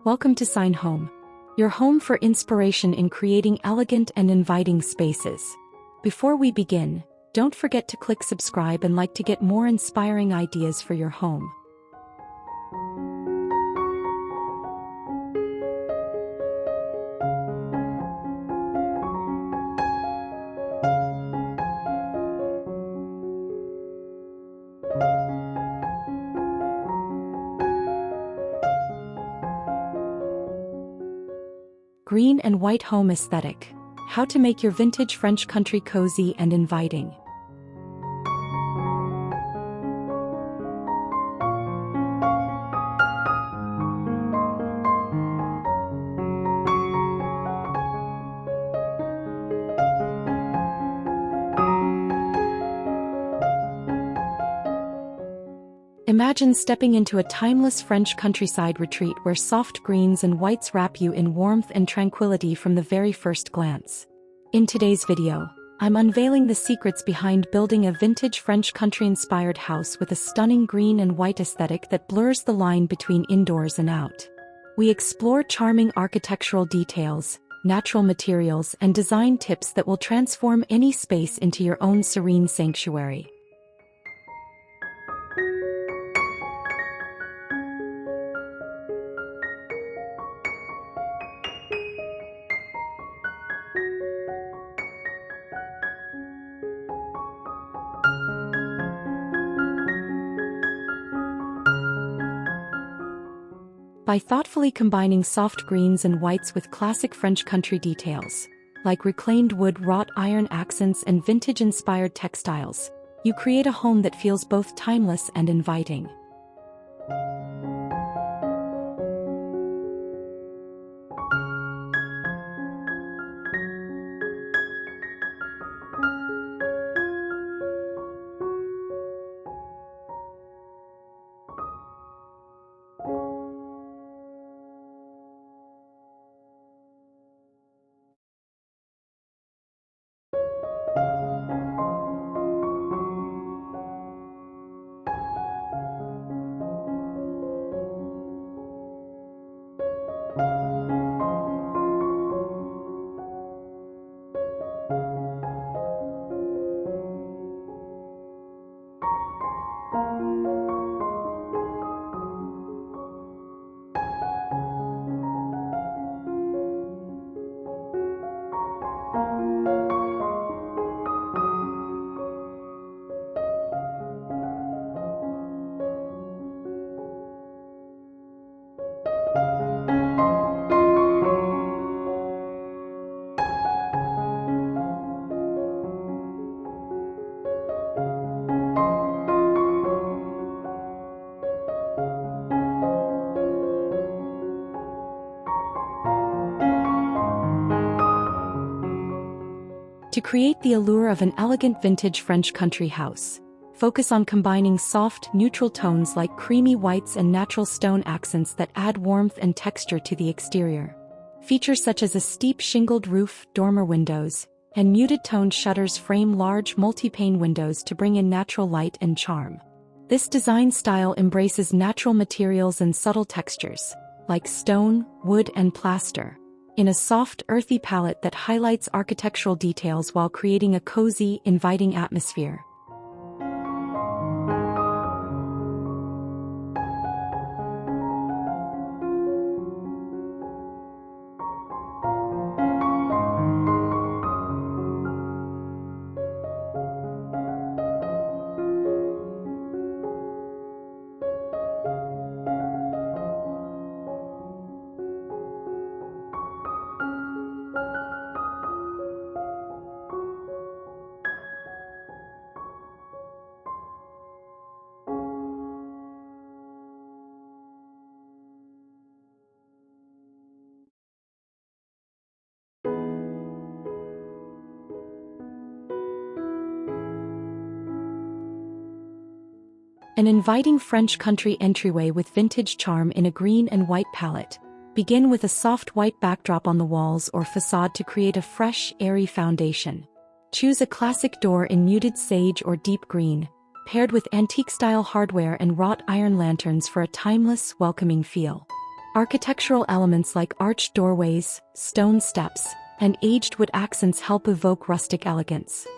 Welcome to Sign Home, your home for inspiration in creating elegant and inviting spaces. Before we begin, don't forget to click subscribe and like to get more inspiring ideas for your home. Green and white home aesthetic. How to make your vintage French country cozy and inviting. Imagine stepping into a timeless French countryside retreat where soft greens and whites wrap you in warmth and tranquility from the very first glance. In today's video, I'm unveiling the secrets behind building a vintage French country-inspired house with a stunning green and white aesthetic that blurs the line between indoors and out. We explore charming architectural details, natural materials, and design tips that will transform any space into your own serene sanctuary. By thoughtfully combining soft greens and whites with classic French country details, like reclaimed wood, wrought iron accents, and vintage-inspired textiles, you create a home that feels both timeless and inviting. To create the allure of an elegant vintage French country house, focus on combining soft, neutral tones like creamy whites and natural stone accents that add warmth and texture to the exterior. Features such as a steep shingled roof, dormer windows, and muted-toned shutters frame large multi-pane windows to bring in natural light and charm. This design style embraces natural materials and subtle textures, like stone, wood, and plaster, in a soft, earthy palette that highlights architectural details while creating a cozy, inviting atmosphere. An inviting French country entryway with vintage charm in a green and white palette. Begin with a soft white backdrop on the walls or facade to create a fresh, airy foundation. Choose a classic door in muted sage or deep green, paired with antique-style hardware and wrought iron lanterns for a timeless, welcoming feel. Architectural elements like arched doorways, stone steps, and aged wood accents help evoke rustic elegance.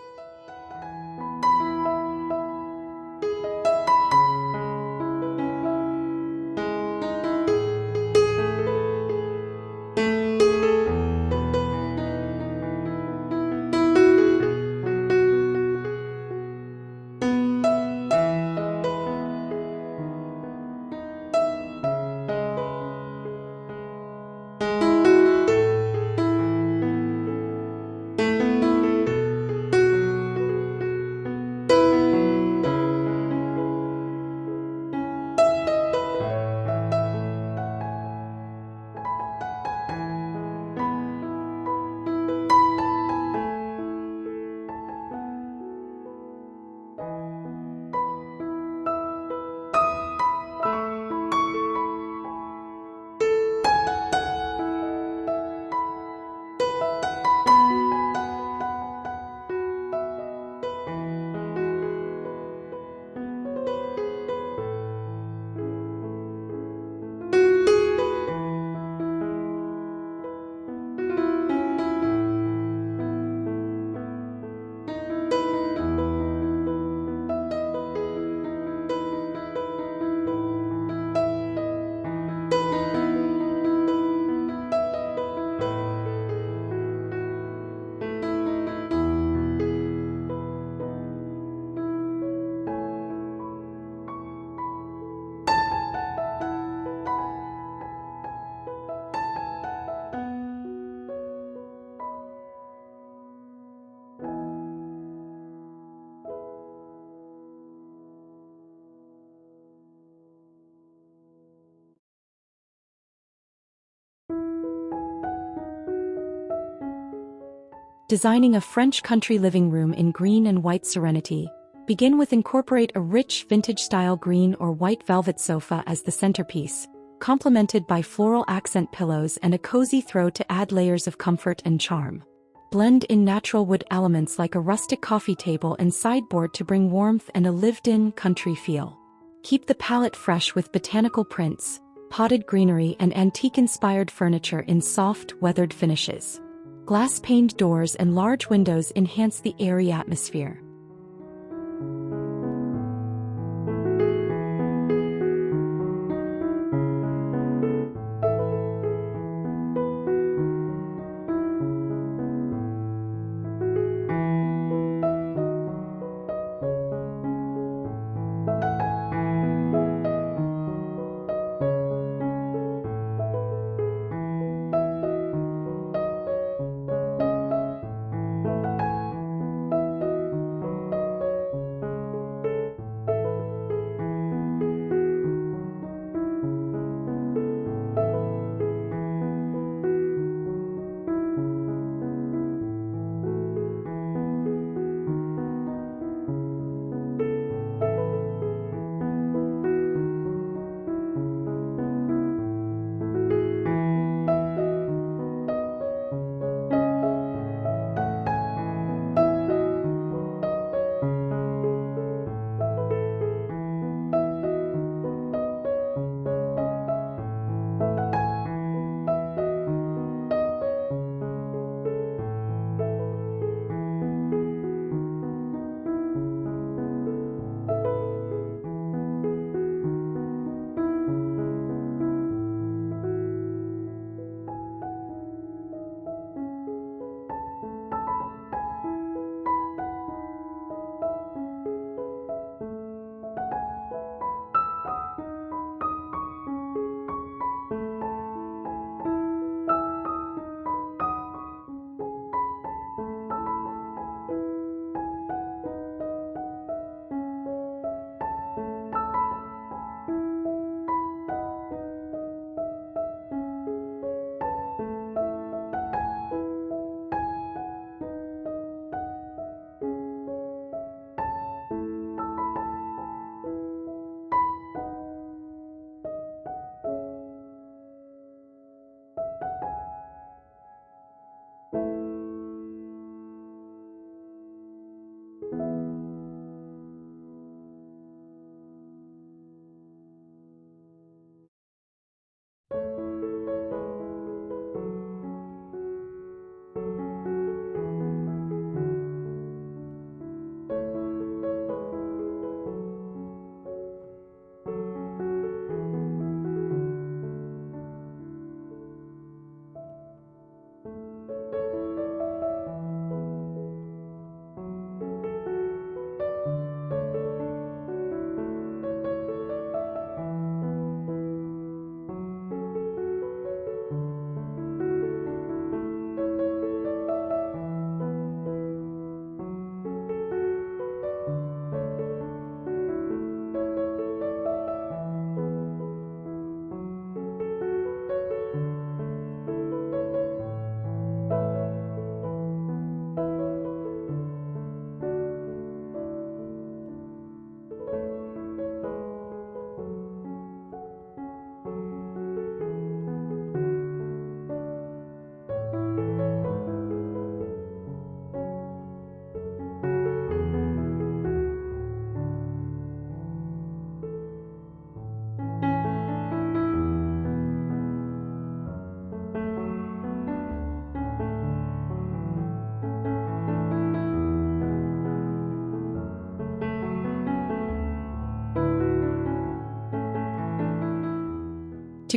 Designing a French country living room in green and white serenity, begin with incorporate a rich vintage-style green or white velvet sofa as the centerpiece, complemented by floral accent pillows and a cozy throw to add layers of comfort and charm. Blend in natural wood elements like a rustic coffee table and sideboard to bring warmth and a lived-in country feel. Keep the palette fresh with botanical prints, potted greenery and antique-inspired furniture in soft, weathered finishes. Glass-paned doors and large windows enhance the airy atmosphere.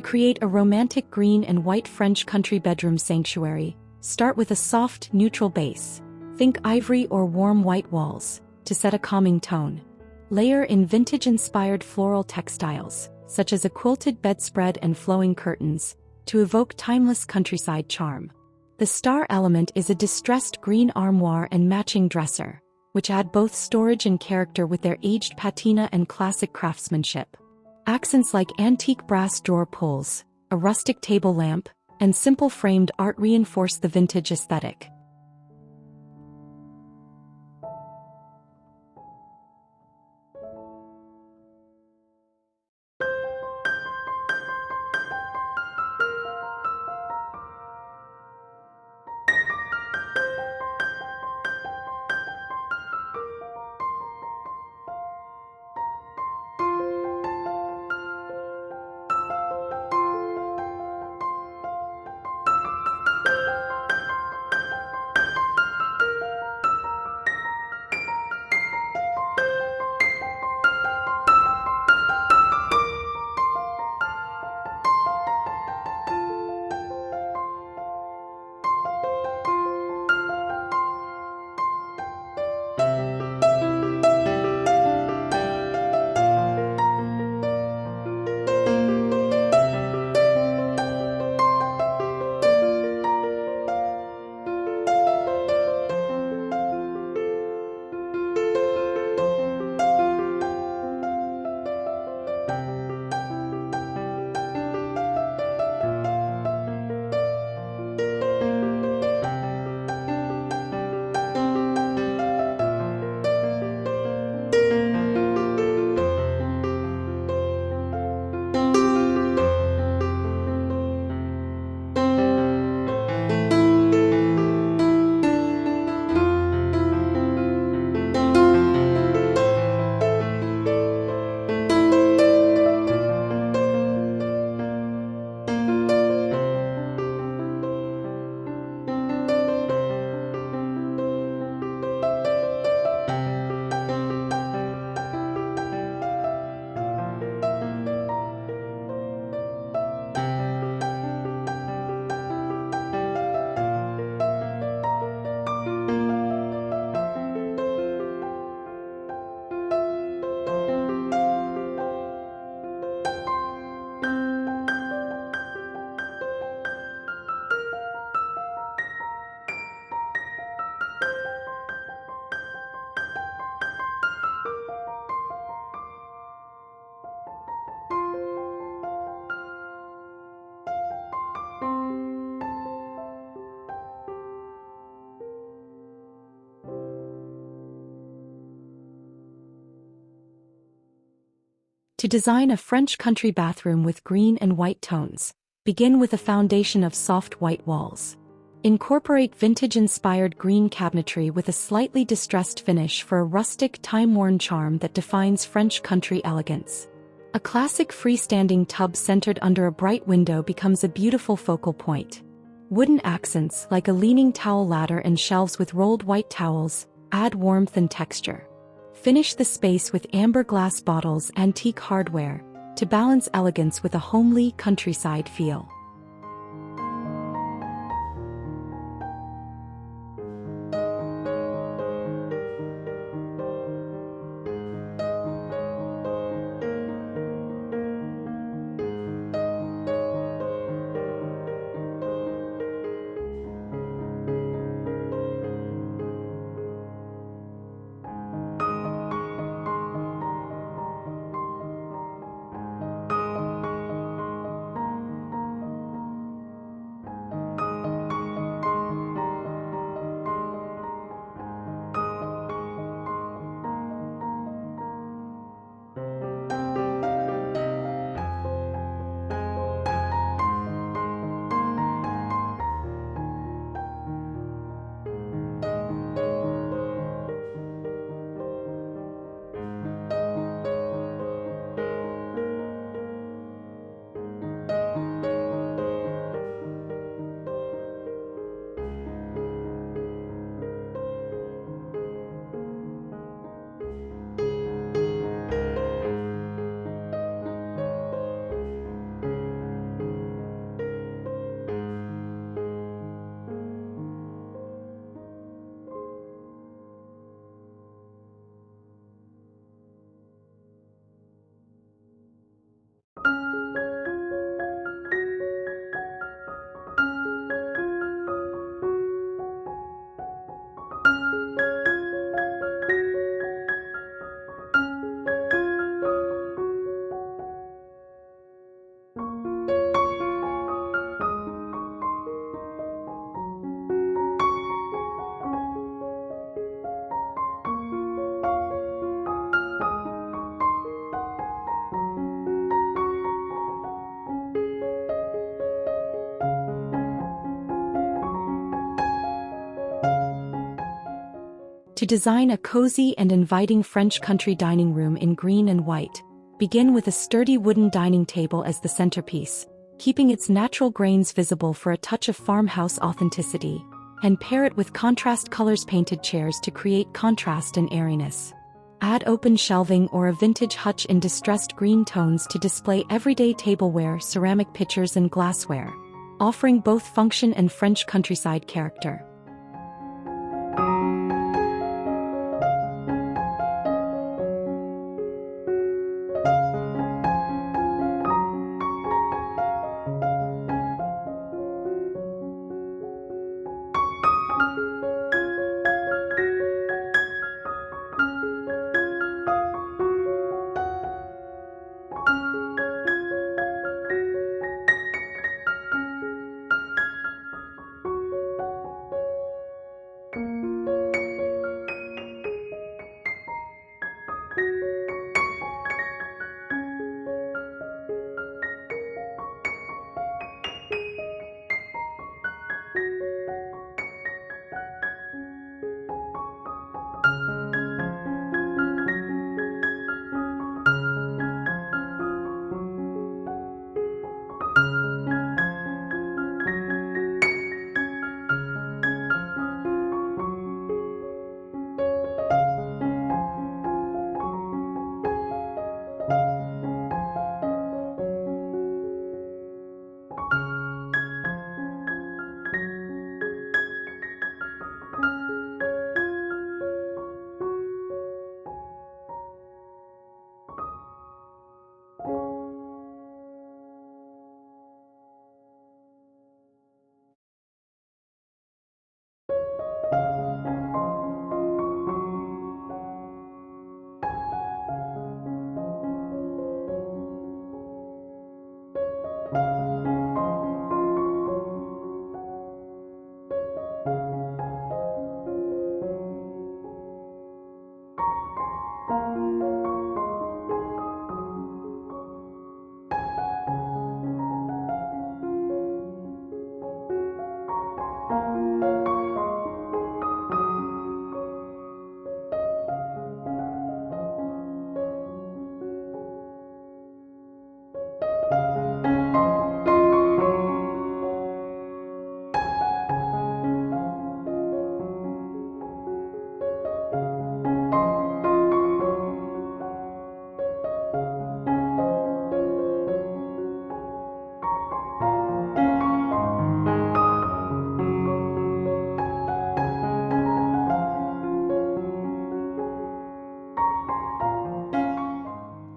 create a romantic green and white French country bedroom sanctuary, start with a soft, neutral base. Think ivory or warm white walls, to set a calming tone. Layer in vintage-inspired floral textiles, such as a quilted bedspread and flowing curtains, to evoke timeless countryside charm. The star element is a distressed green armoire and matching dresser, which add both storage and character with their aged patina and classic craftsmanship. Accents like antique brass drawer pulls, a rustic table lamp, and simple framed art reinforce the vintage aesthetic. To design a French country bathroom with green and white tones, begin with a foundation of soft white walls. Incorporate vintage-inspired green cabinetry with a slightly distressed finish for a rustic, time-worn charm that defines French country elegance. A classic freestanding tub centered under a bright window becomes a beautiful focal point. Wooden accents like a leaning towel ladder and shelves with rolled white towels add warmth and texture. Finish the space with amber glass bottles, antique hardware, to balance elegance with a homely countryside feel. To design a cozy and inviting French country dining room in green and white, begin with a sturdy wooden dining table as the centerpiece, keeping its natural grains visible for a touch of farmhouse authenticity, and pair it with contrast colors painted chairs to create contrast and airiness. Add open shelving or a vintage hutch in distressed green tones to display everyday tableware, ceramic pitchers and glassware, offering both function and French countryside character.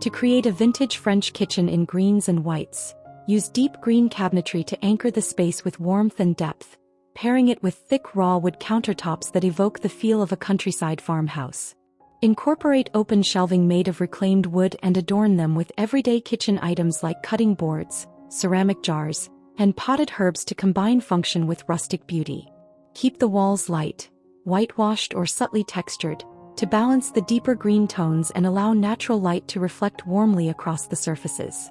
To create a vintage French kitchen in greens and whites, use deep green cabinetry to anchor the space with warmth and depth, pairing it with thick raw wood countertops that evoke the feel of a countryside farmhouse. Incorporate open shelving made of reclaimed wood and adorn them with everyday kitchen items like cutting boards, ceramic jars, and potted herbs to combine function with rustic beauty. Keep the walls light, whitewashed or subtly textured, to balance the deeper green tones and allow natural light to reflect warmly across the surfaces.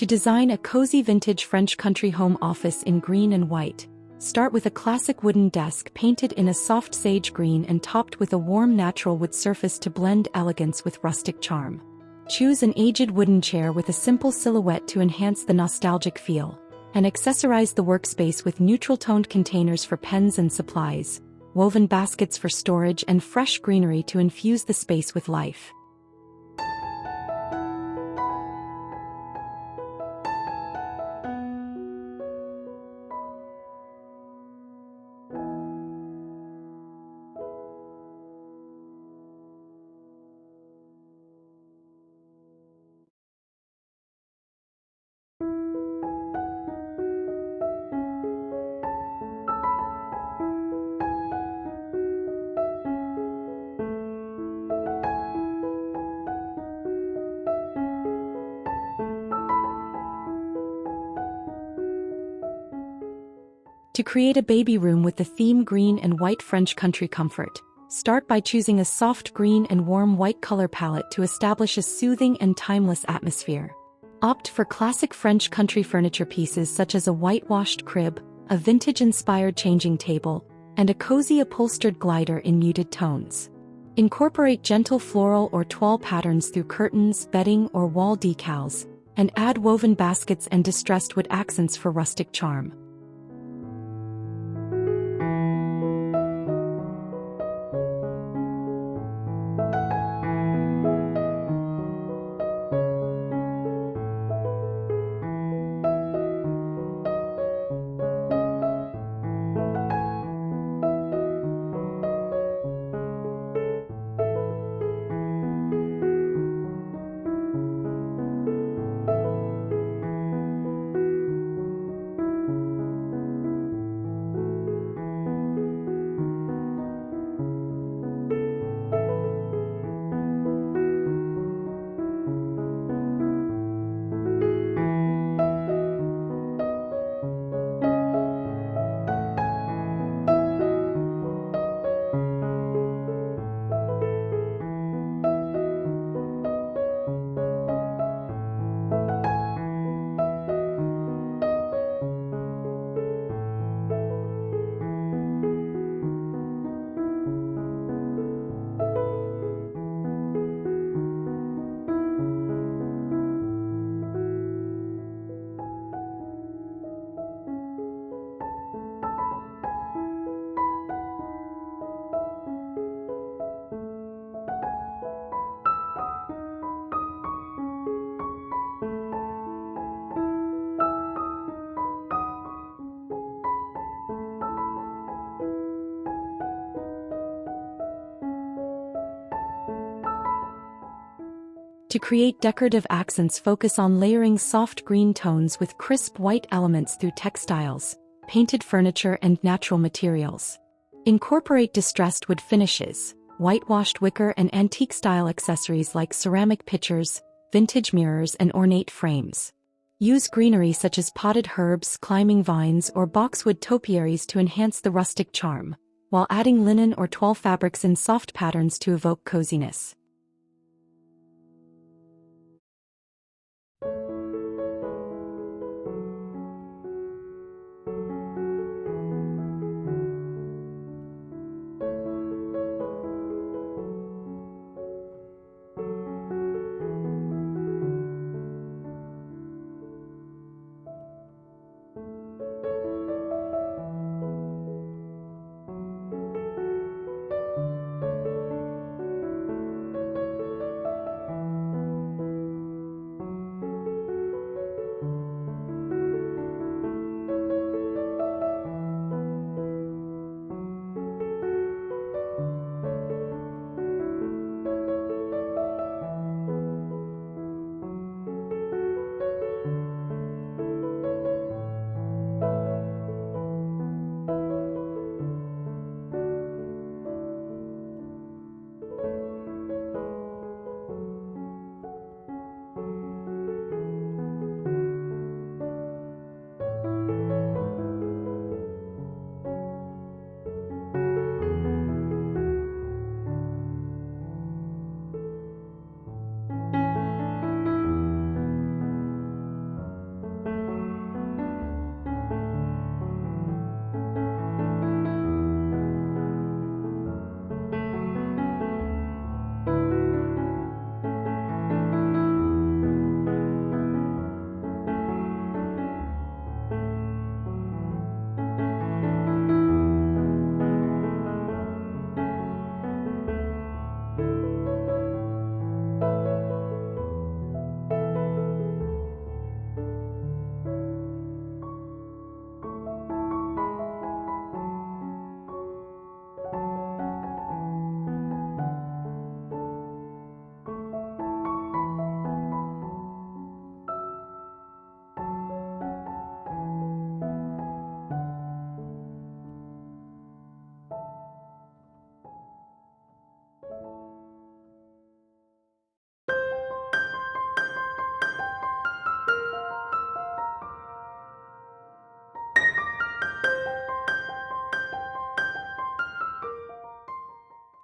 To design a cozy vintage French country home office in green and white, start with a classic wooden desk painted in a soft sage green and topped with a warm natural wood surface to blend elegance with rustic charm. Choose an aged wooden chair with a simple silhouette to enhance the nostalgic feel, and accessorize the workspace with neutral-toned containers for pens and supplies, woven baskets for storage, and fresh greenery to infuse the space with life. To create a baby room with the theme green and white French country comfort, start by choosing a soft green and warm white color palette to establish a soothing and timeless atmosphere. Opt for classic French country furniture pieces such as a whitewashed crib, a vintage-inspired changing table, and a cozy upholstered glider in muted tones. Incorporate gentle floral or toile patterns through curtains, bedding, or wall decals, and add woven baskets and distressed wood accents for rustic charm. To create decorative accents, focus on layering soft green tones with crisp white elements through textiles, painted furniture, and natural materials. Incorporate distressed wood finishes, whitewashed wicker, and antique-style accessories like ceramic pitchers, vintage mirrors, and ornate frames. Use greenery such as potted herbs, climbing vines, or boxwood topiaries to enhance the rustic charm, while adding linen or toile fabrics in soft patterns to evoke coziness.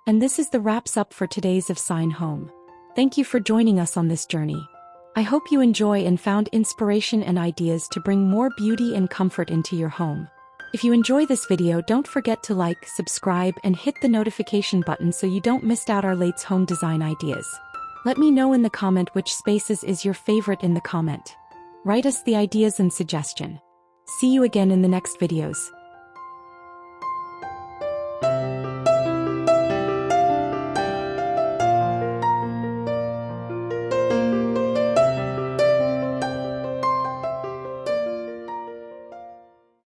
And this is the wraps up for today's of Sign Home. Thank you for joining us on this journey. I hope you enjoy and found inspiration and ideas to bring more beauty and comfort into your home. If you enjoy this video, don't forget to like, subscribe, and hit the notification button so you don't miss out our latest home design ideas. Let me know in the comment which spaces is your favorite in the comment. Write us the ideas and suggestion. See you again in the next videos.